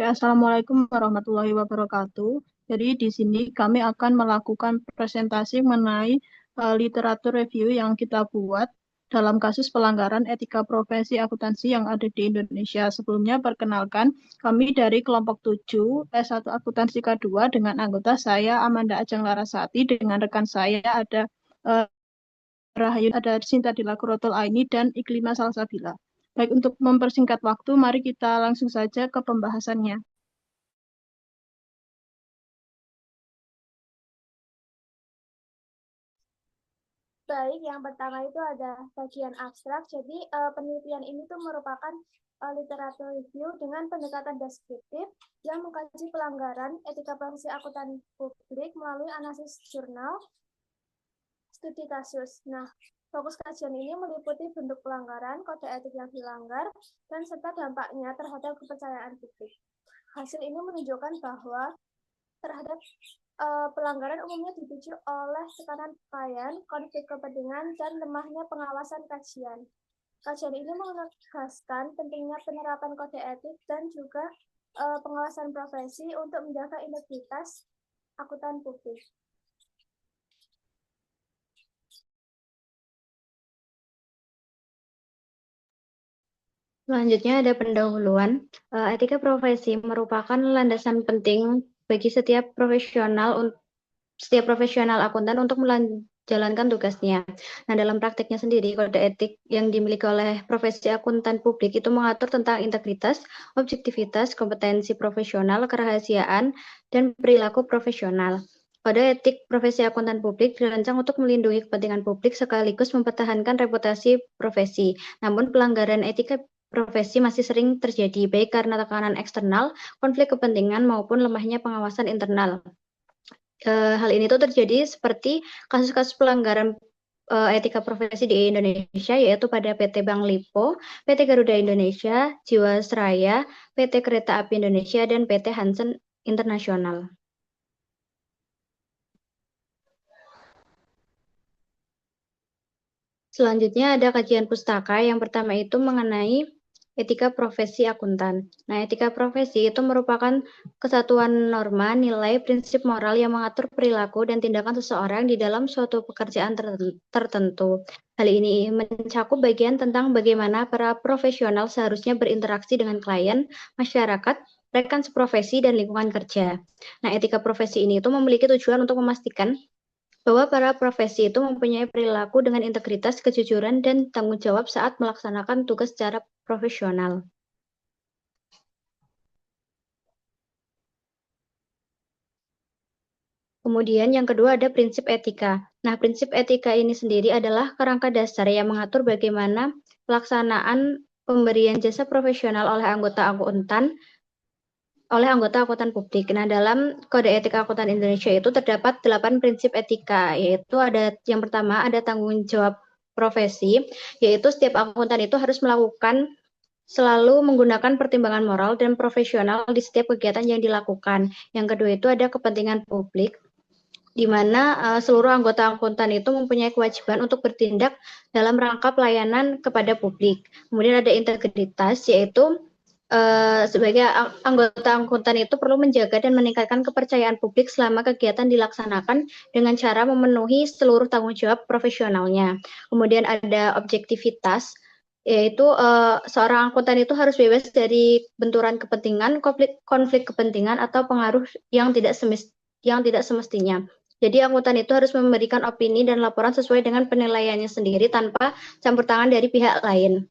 Oke, Assalamualaikum warahmatullahi wabarakatuh. Jadi di sini kami akan melakukan presentasi mengenai literatur review yang kita buat dalam kasus pelanggaran etika profesi akuntansi yang ada di Indonesia. Sebelumnya perkenalkan, kami dari kelompok 7 S1 Akuntansi K2 dengan anggota saya Amanda Ajeng Larasati, dengan rekan saya ada eh, Rahayu, ada Sinta Dila Kurotul Aini dan Iklima Salsabila. Baik, untuk mempersingkat waktu, mari kita langsung saja ke pembahasannya. Baik, yang pertama itu ada bagian abstrak. Jadi penelitian ini tuh merupakan literatur review dengan pendekatan deskriptif yang mengkaji pelanggaran etika profesi akuntan publik melalui analisis jurnal studi kasus. Nah, fokus kajian ini meliputi bentuk pelanggaran, kode etik yang dilanggar, dan serta dampaknya terhadap kepercayaan publik. Hasil ini menunjukkan bahwa terhadap pelanggaran umumnya dipicu oleh tekanan klien, konflik kepentingan, dan lemahnya pengawasan kajian. Kajian ini menegaskan pentingnya penerapan kode etik dan juga pengawasan profesi untuk menjaga integritas akuntan publik. Selanjutnya ada pendahuluan. Etika profesi merupakan landasan penting bagi setiap profesional akuntan untuk menjalankan tugasnya. Nah, dalam praktiknya sendiri, kode etik yang dimiliki oleh profesi akuntan publik itu mengatur tentang integritas, objektivitas, kompetensi profesional, kerahasiaan, dan perilaku profesional. Kode etik profesi akuntan publik dirancang untuk melindungi kepentingan publik sekaligus mempertahankan reputasi profesi. Namun, pelanggaran etika profesi masih sering terjadi, baik karena tekanan eksternal, konflik kepentingan, maupun lemahnya pengawasan internal. Hal ini tuh terjadi seperti kasus-kasus pelanggaran etika profesi di Indonesia, yaitu pada PT Bank Lipo, PT Garuda Indonesia, Jiwasraya, PT Kereta Api Indonesia, dan PT Hansen Internasional. Selanjutnya ada kajian pustaka. Yang pertama itu mengenai etika profesi akuntan. Nah, etika profesi itu merupakan kesatuan norma, nilai, prinsip moral yang mengatur perilaku dan tindakan seseorang di dalam suatu pekerjaan tertentu. Hal ini mencakup bagian tentang bagaimana para profesional seharusnya berinteraksi dengan klien, masyarakat, rekan seprofesi, dan lingkungan kerja. Nah, etika profesi ini itu memiliki tujuan untuk memastikan bahwa para profesi itu mempunyai perilaku dengan integritas, kejujuran, dan tanggung jawab saat melaksanakan tugas secara profesional. Kemudian yang kedua ada prinsip etika. Nah, prinsip etika ini sendiri adalah kerangka dasar yang mengatur bagaimana pelaksanaan pemberian jasa profesional oleh anggota akuntan publik. Nah, dalam Kode Etik Akuntan Indonesia itu terdapat 8 prinsip etika, yaitu ada yang pertama ada tanggung jawab profesi, yaitu setiap akuntan itu harus selalu menggunakan pertimbangan moral dan profesional di setiap kegiatan yang dilakukan. Yang kedua itu ada kepentingan publik, di mana seluruh anggota akuntan itu mempunyai kewajiban untuk bertindak dalam rangka pelayanan kepada publik. Kemudian ada integritas, yaitu sebagai anggota akuntan itu perlu menjaga dan meningkatkan kepercayaan publik selama kegiatan dilaksanakan dengan cara memenuhi seluruh tanggung jawab profesionalnya. Kemudian ada objektivitas, yaitu seorang akuntan itu harus bebas dari benturan kepentingan, konflik kepentingan, atau pengaruh yang tidak semestinya. Jadi akuntan itu harus memberikan opini dan laporan sesuai dengan penilaiannya sendiri tanpa campur tangan dari pihak lain.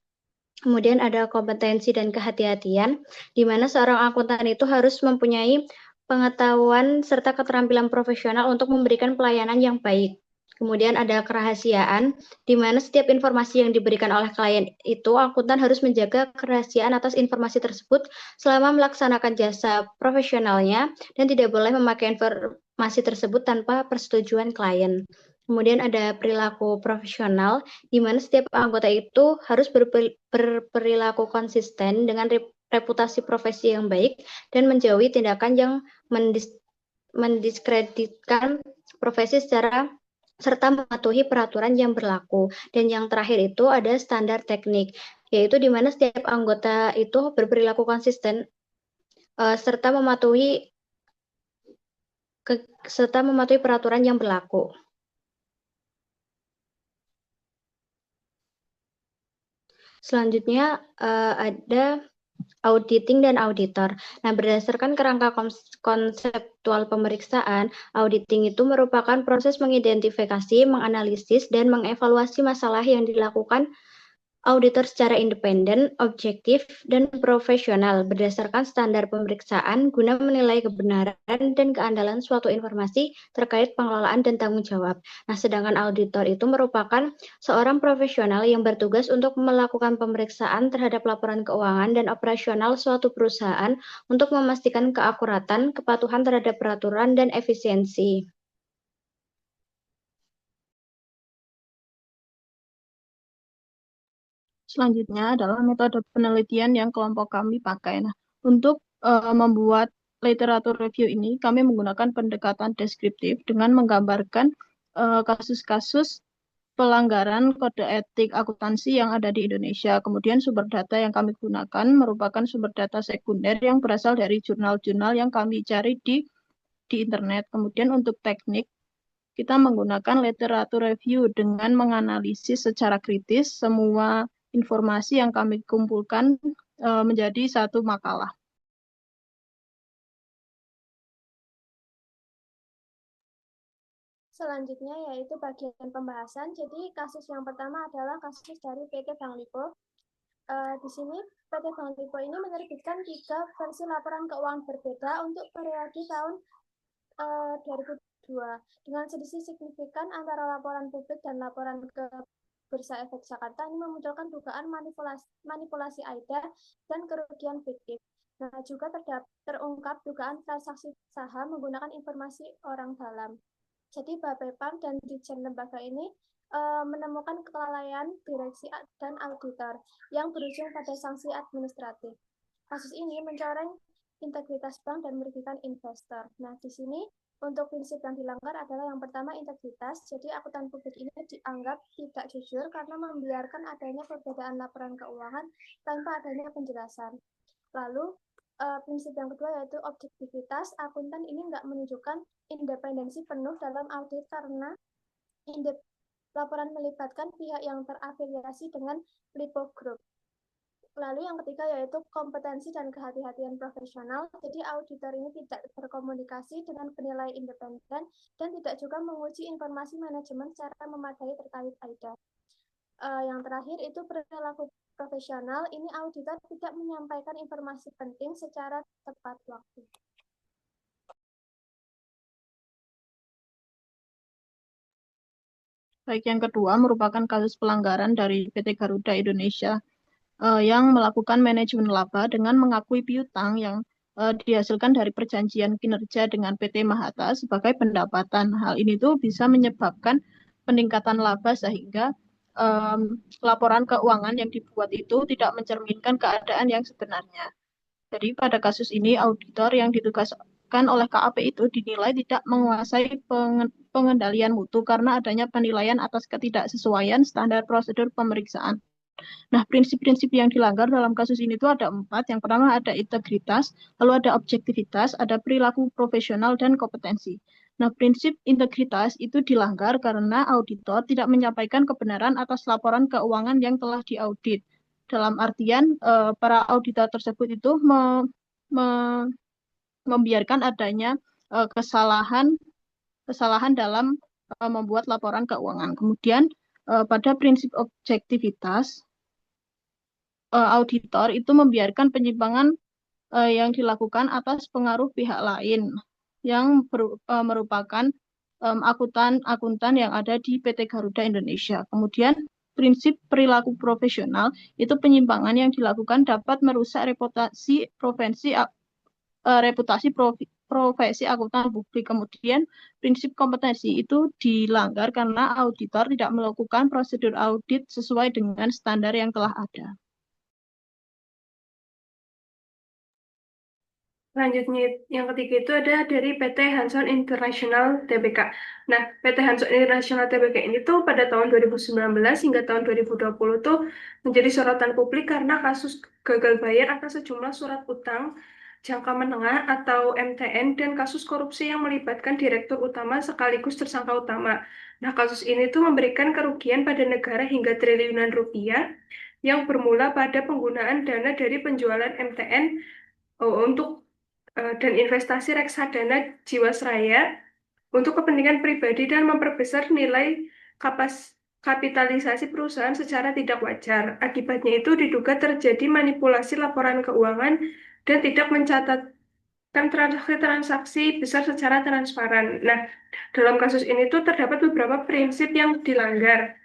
Kemudian ada kompetensi dan kehati-hatian, di mana seorang akuntan itu harus mempunyai pengetahuan serta keterampilan profesional untuk memberikan pelayanan yang baik. Kemudian ada kerahasiaan, di mana setiap informasi yang diberikan oleh klien itu, akuntan harus menjaga kerahasiaan atas informasi tersebut selama melaksanakan jasa profesionalnya dan tidak boleh memakai informasi tersebut tanpa persetujuan klien. Kemudian ada perilaku profesional, di mana setiap anggota itu harus berperilaku konsisten dengan reputasi profesi yang baik dan menjauhi tindakan yang mendiskreditkan profesi serta mematuhi peraturan yang berlaku. Dan yang terakhir itu ada standar teknik, yaitu di mana setiap anggota itu berperilaku konsisten serta mematuhi peraturan yang berlaku. Selanjutnya ada auditing dan auditor. Nah, berdasarkan kerangka konseptual pemeriksaan, auditing itu merupakan proses mengidentifikasi, menganalisis, dan mengevaluasi masalah yang dilakukan auditor secara independen, objektif, dan profesional berdasarkan standar pemeriksaan guna menilai kebenaran dan keandalan suatu informasi terkait pengelolaan dan tanggung jawab. Nah, sedangkan auditor itu merupakan seorang profesional yang bertugas untuk melakukan pemeriksaan terhadap laporan keuangan dan operasional suatu perusahaan untuk memastikan keakuratan, kepatuhan terhadap peraturan, dan efisiensi. Selanjutnya adalah metode penelitian yang kelompok kami pakai. Nah, untuk membuat literatur review ini, kami menggunakan pendekatan deskriptif dengan menggambarkan kasus-kasus pelanggaran kode etik akuntansi yang ada di Indonesia. Kemudian sumber data yang kami gunakan merupakan sumber data sekunder yang berasal dari jurnal-jurnal yang kami cari di internet. Kemudian untuk teknik, kita menggunakan literatur review dengan menganalisis secara kritis semua informasi yang kami kumpulkan menjadi satu makalah. Selanjutnya yaitu bagian pembahasan. Jadi kasus yang pertama adalah kasus dari PT Bank Lipo. Di sini PT Bank Lipo ini menerbitkan 3 versi laporan keuangan berbeda untuk periode tahun 2002 dengan selisih signifikan antara laporan publik dan laporan ke Bursa Efek Jakarta. Ini memunculkan dugaan manipulasi AIDA dan kerugian fiktif. Nah, juga terungkap dugaan transaksi saham menggunakan informasi orang dalam. Jadi Bapepam dan Ditjen lembaga ini menemukan kelalaian direksi dan auditor yang berujung pada sanksi administratif. Kasus ini mencoreng integritas bank dan merugikan investor. Nah, di sini untuk prinsip yang dilanggar adalah yang pertama integritas. Jadi akuntan publik ini dianggap tidak jujur karena membiarkan adanya perbedaan laporan keuangan tanpa adanya penjelasan. Lalu prinsip yang kedua yaitu objektivitas. Akuntan ini nggak menunjukkan independensi penuh dalam audit karena laporan melibatkan pihak yang terafiliasi dengan Lipo Group. Lalu yang ketiga yaitu kompetensi dan kehati-hatian profesional. Jadi auditor ini tidak berkomunikasi dengan penilai independen dan tidak juga menguji informasi manajemen secara memadai terkait AIDA. Yang terakhir itu perilaku profesional. Ini auditor tidak menyampaikan informasi penting secara tepat waktu. Baik, yang kedua merupakan kasus pelanggaran dari PT Garuda Indonesia yang melakukan manajemen laba dengan mengakui piutang yang dihasilkan dari perjanjian kinerja dengan PT Mahata sebagai pendapatan. Hal ini tuh bisa menyebabkan peningkatan laba sehingga laporan keuangan yang dibuat itu tidak mencerminkan keadaan yang sebenarnya. Jadi pada kasus ini auditor yang ditugaskan oleh KAP itu dinilai tidak menguasai pengendalian mutu karena adanya penilaian atas ketidaksesuaian standar prosedur pemeriksaan. Nah, prinsip-prinsip yang dilanggar dalam kasus ini itu ada 4. Yang pertama ada integritas, lalu ada objektivitas, ada perilaku profesional, dan kompetensi. Nah, prinsip integritas itu dilanggar karena auditor tidak menyampaikan kebenaran atas laporan keuangan yang telah diaudit. Dalam artian, para auditor tersebut itu membiarkan adanya kesalahan dalam membuat laporan keuangan. Kemudian, pada prinsip objektivitas, auditor itu membiarkan penyimpangan yang dilakukan atas pengaruh pihak lain yang merupakan akuntan yang ada di PT Garuda Indonesia. Kemudian prinsip perilaku profesional itu penyimpangan yang dilakukan dapat merusak reputasi profesi akuntan publik. Kemudian prinsip kompetensi itu dilanggar karena auditor tidak melakukan prosedur audit sesuai dengan standar yang telah ada. Selanjutnya, yang ketiga itu ada dari PT Hanson International Tbk. Nah, PT Hanson International Tbk ini tuh pada tahun 2019 hingga tahun 2020 tuh menjadi sorotan publik karena kasus gagal bayar atas sejumlah surat utang jangka menengah atau MTN, dan kasus korupsi yang melibatkan direktur utama sekaligus tersangka utama. Nah, kasus ini tuh memberikan kerugian pada negara hingga triliunan rupiah yang bermula pada penggunaan dana dari penjualan MTN untuk dan investasi reksadana Jiwasraya untuk kepentingan pribadi dan memperbesar nilai kapitalisasi perusahaan secara tidak wajar. Akibatnya itu diduga terjadi manipulasi laporan keuangan dan tidak mencatatkan transaksi-transaksi besar secara transparan. Nah, dalam kasus ini tuh terdapat beberapa prinsip yang dilanggar.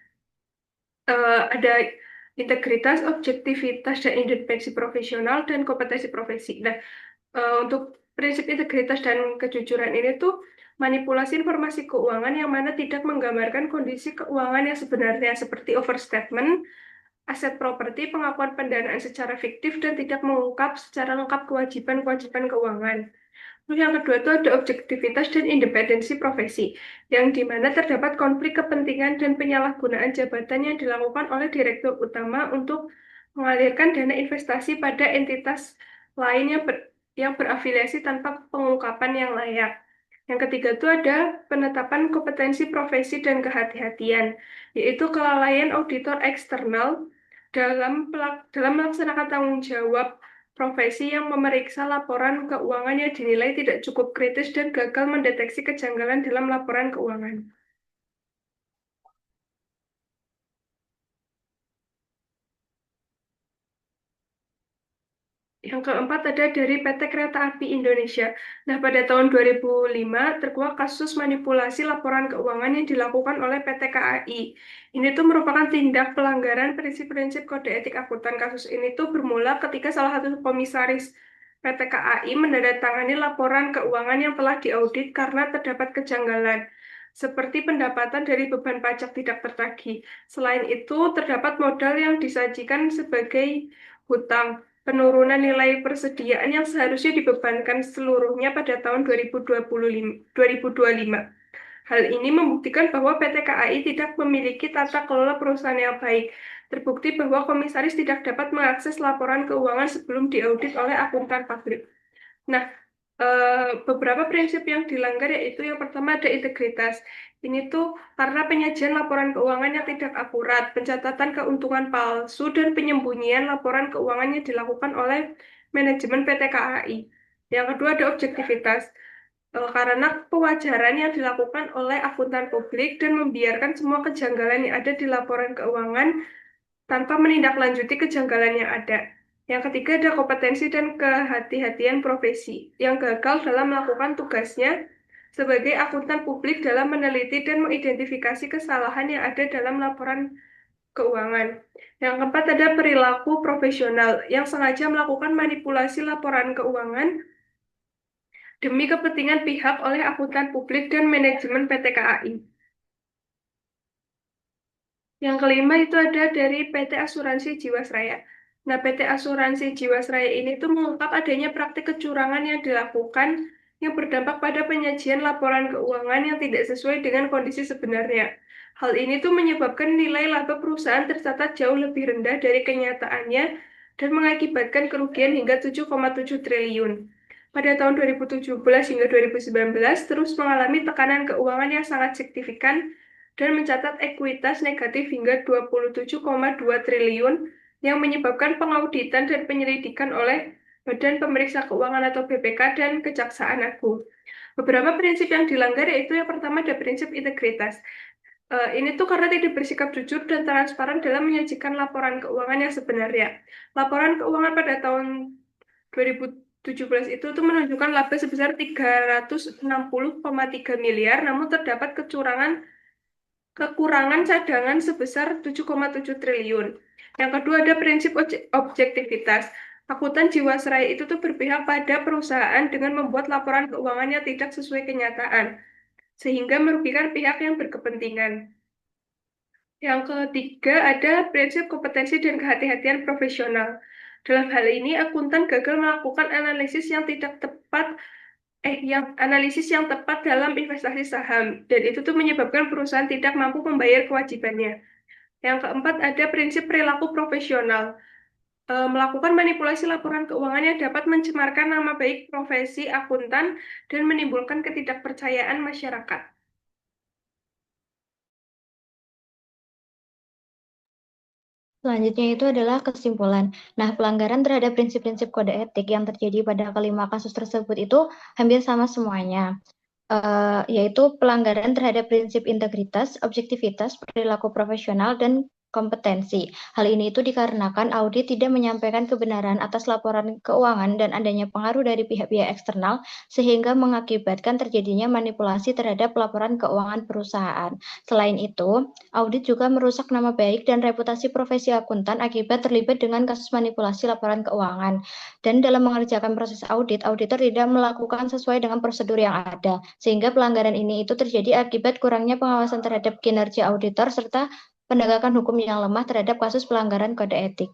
Ada integritas, objektivitas, dan independensi profesional dan kompetensi profesi. Nah, untuk prinsip integritas dan kejujuran ini tuh manipulasi informasi keuangan yang mana tidak menggambarkan kondisi keuangan yang sebenarnya seperti overstatement, aset properti, pengakuan pendanaan secara fiktif, dan tidak mengungkap secara lengkap kewajiban-kewajiban keuangan. Terus yang kedua itu ada objektivitas dan independensi profesi, yang di mana terdapat konflik kepentingan dan penyalahgunaan jabatan yang dilakukan oleh direktur utama untuk mengalirkan dana investasi pada entitas lain yang berafiliasi tanpa pengungkapan yang layak. Yang ketiga itu ada penetapan kompetensi profesi dan kehati-hatian, yaitu kelalaian auditor eksternal dalam melaksanakan tanggung jawab profesi yang memeriksa laporan keuangan yang dinilai tidak cukup kritis dan gagal mendeteksi kejanggalan dalam laporan keuangan. Yang keempat ada dari PT Kereta Api Indonesia. Nah, pada tahun 2005 terkuak kasus manipulasi laporan keuangan yang dilakukan oleh PT KAI. Ini tuh merupakan tindak pelanggaran prinsip-prinsip kode etik akuntan. Kasus ini tuh bermula ketika salah satu komisaris PT KAI menandatangani laporan keuangan yang telah diaudit karena terdapat kejanggalan, seperti pendapatan dari beban pajak tidak tertagih. Selain itu, terdapat modal yang disajikan sebagai hutang, penurunan nilai persediaan yang seharusnya dibebankan seluruhnya pada tahun 2025. Hal ini membuktikan bahwa PT KAI tidak memiliki tata kelola perusahaan yang baik. Terbukti bahwa komisaris tidak dapat mengakses laporan keuangan sebelum diaudit oleh akuntan pabrik. Nah, beberapa prinsip yang dilanggar yaitu yang pertama ada integritas. Ini tuh karena penyajian laporan keuangan yang tidak akurat, pencatatan keuntungan palsu, dan penyembunyian laporan keuangan yang dilakukan oleh manajemen PT KAI. Yang kedua ada objektivitas. Karena pewajaran yang dilakukan oleh akuntan publik dan membiarkan semua kejanggalan yang ada di laporan keuangan tanpa menindaklanjuti kejanggalan yang ada. Yang ketiga ada kompetensi dan kehati-hatian profesi yang gagal dalam melakukan tugasnya sebagai akuntan publik dalam meneliti dan mengidentifikasi kesalahan yang ada dalam laporan keuangan. Yang keempat ada perilaku profesional yang sengaja melakukan manipulasi laporan keuangan demi kepentingan pihak oleh akuntan publik dan manajemen PT KAI. Yang kelima itu ada dari PT Asuransi Jiwasraya. Nah, PT Asuransi Jiwasraya ini tuh mengungkap adanya praktik kecurangan yang dilakukan yang berdampak pada penyajian laporan keuangan yang tidak sesuai dengan kondisi sebenarnya. Hal ini tuh menyebabkan nilai laba perusahaan tercatat jauh lebih rendah dari kenyataannya dan mengakibatkan kerugian hingga 7,7 triliun. Pada tahun 2017 hingga 2019 terus mengalami tekanan keuangan yang sangat signifikan dan mencatat ekuitas negatif hingga 27,2 triliun yang menyebabkan pengauditan dan penyelidikan oleh Badan Pemeriksa Keuangan atau BPK dan Kejaksaan Agung. Beberapa prinsip yang dilanggar yaitu yang pertama ada prinsip integritas. Ini tuh karena tidak bersikap jujur dan transparan dalam menyajikan laporan keuangan yang sebenarnya. Laporan keuangan pada tahun 2017 itu tuh menunjukkan laba sebesar 360,3 miliar, namun terdapat kekurangan cadangan sebesar 7,7 triliun. Yang kedua ada prinsip objektivitas. Akuntan Jiwasraya itu tuh berpihak pada perusahaan dengan membuat laporan keuangan yang tidak sesuai kenyataan, sehingga merugikan pihak yang berkepentingan. Yang ketiga ada prinsip kompetensi dan kehati-hatian profesional. Dalam hal ini, akuntan gagal melakukan analisis yang tepat dalam investasi saham, dan itu tuh menyebabkan perusahaan tidak mampu membayar kewajibannya. Yang keempat ada prinsip perilaku profesional. melakukan manipulasi laporan keuangan yang dapat mencemarkan nama baik profesi akuntan dan menimbulkan ketidakpercayaan masyarakat. Selanjutnya itu adalah kesimpulan. Nah, pelanggaran terhadap prinsip-prinsip kode etik yang terjadi pada kelima kasus tersebut itu hampir sama semuanya, yaitu pelanggaran terhadap prinsip integritas, objektivitas, perilaku profesional, dan kompetensi. Hal ini itu dikarenakan audit tidak menyampaikan kebenaran atas laporan keuangan dan adanya pengaruh dari pihak-pihak eksternal sehingga mengakibatkan terjadinya manipulasi terhadap laporan keuangan perusahaan. Selain itu, audit juga merusak nama baik dan reputasi profesi akuntan akibat terlibat dengan kasus manipulasi laporan keuangan. Dan dalam mengerjakan proses audit, auditor tidak melakukan sesuai dengan prosedur yang ada, sehingga pelanggaran ini itu terjadi akibat kurangnya pengawasan terhadap kinerja auditor serta penegakan hukum yang lemah terhadap kasus pelanggaran kode etik.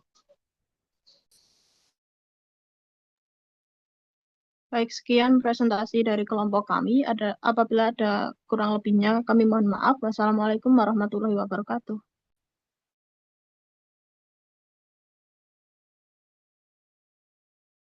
Baik, sekian presentasi dari kelompok kami. Apabila ada kurang lebihnya, kami mohon maaf. Wassalamualaikum warahmatullahi wabarakatuh.